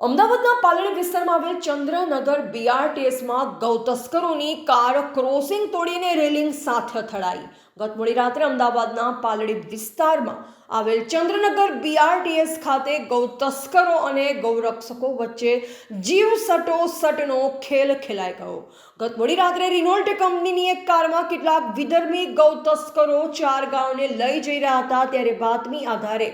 અમદાવાદના પાલડી વિસ્તારમાં આવેલ ચંદ્રનગર બીઆરટીએસમાં ગૌ તસ્કરોની કાર ક્રોસિંગ તોડીને રેલિંગ સાથે અથડાઈ. ગત મોડી રાત્રે અમદાવાદના પાલડી વિસ્તારમાં આવેલ ચંદ્રનગર બીઆરટીએસ ખાતે ગૌ તસ્કરો અને ગૌરક્ષકો વચ્ચે જીવ સટોસટનો ખેલ ખેલાઈ ગયો. ગત મોડી રાત્રે રિનોલ્ટ કંપનીની એક કારમાં કેટલાક વિધર્મી ગૌ તસ્કરો 4 ગાયોને લઈ જઈ રહ્યા હતા, ત્યારે બાતમી આધારે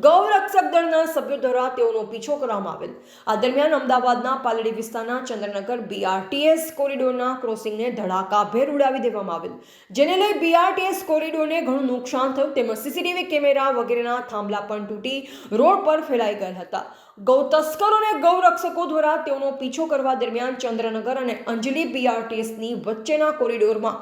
ગૌરક્ષક દળના સભ્યો દ્વારા તેઓનો પીછો કરવામાં આવેલ. આ દરમિયાન અમદાવાદના પાલડી વિસ્તારના ચંદ્રનગર બીઆરટીએસ કોરિડોરના ક્રોસિંગને ધડાકાભેર ઉડાવી દેવામાં આવેલ, જેને લઈ બીઆરટીએસ કોરિડોરને ઘણું નુકસાન થયું તેમજ સીસીટીવી કેમેરા વગેરેના થાંભલા પણ તૂટી રોડ પર ફેલાઈ ગયા હતા. ગૌ તસ્કરો અને ગૌરક્ષકો દ્વારા તેઓનો પીછો કરવા દરમિયાન ચંદ્રનગર અને અંજલિ બીઆરટીએસની વચ્ચેના કોરિડોરમાં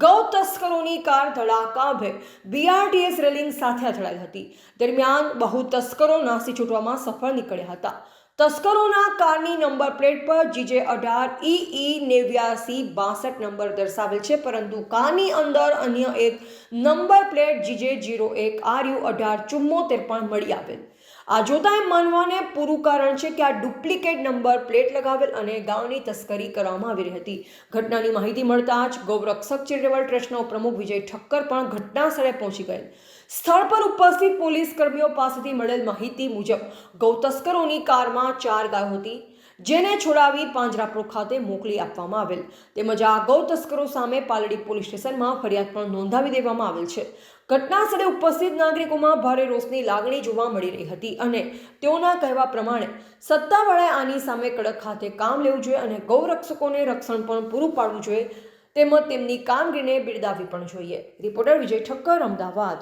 ગૌ તસ્કરોની કાર ધડાકાભેર બીઆરટીએસ રેલિંગ સાથે અથડાઈ હતી. દરમિયાન બહુ તસ્કરો નાસી છૂટવામાં સફળ નીકળ્યા હતા. તસ્કરોના કારની નંબર પ્લેટ પર GJ18EE8962 નંબર દર્શાવેલ છે, પરંતુ કારની અંદર અન્ય એક નંબર પ્લેટ GJ01RU1874 પણ મળી આવેલ. આ જોતા એમ માનવાને પૂરું કારણ છે કે આ ડુપ્લિકેટ નંબર પ્લેટ લગાવેલ અને ગાયોની તસ્કરી કરવામાં આવી રહી હતી. ઘટનાની માહિતી મળતા જ ગૌરક્ષક ચેરિટેબલ ટ્રસ્ટનો પ્રમુખ વિજય ઠક્કર પણ ઘટના સ્થળે પહોંચી ગયેલ. સ્થળ પર ઉપસ્થિત પોલીસ કર્મીઓ પાસેથી મળેલ માહિતી મુજબ ગૌ તસ્કરોની કારમાં 4 ગાયો હતી, જેને છોડાવી પાંજરાપોળ ખાતે મોકલી આપવામાં આવેલ. તેમજ આ ગૌ તસ્કરો સામે પાલડી પોલીસ સ્ટેશનમાં ફરિયાદ પણ નોંધાવી દેવામાં આવેલ છે. ઘટના સ્થળે ઉપસ્થિત નાગરિકોમાં ભારે રોષની લાગણી જોવા મળી રહી હતી અને તેઓના કહેવા પ્રમાણે સત્તાવાળાએ આની સામે કડક હાથે કામ લેવું જોઈએ અને ગૌરક્ષકોને રક્ષણ પણ પૂરું પાડવું જોઈએ તેમજ તેમની કામગીરીને બિરદાવવી પણ જોઈએ. રિપોર્ટર વિજય ઠક્કર, અમદાવાદ.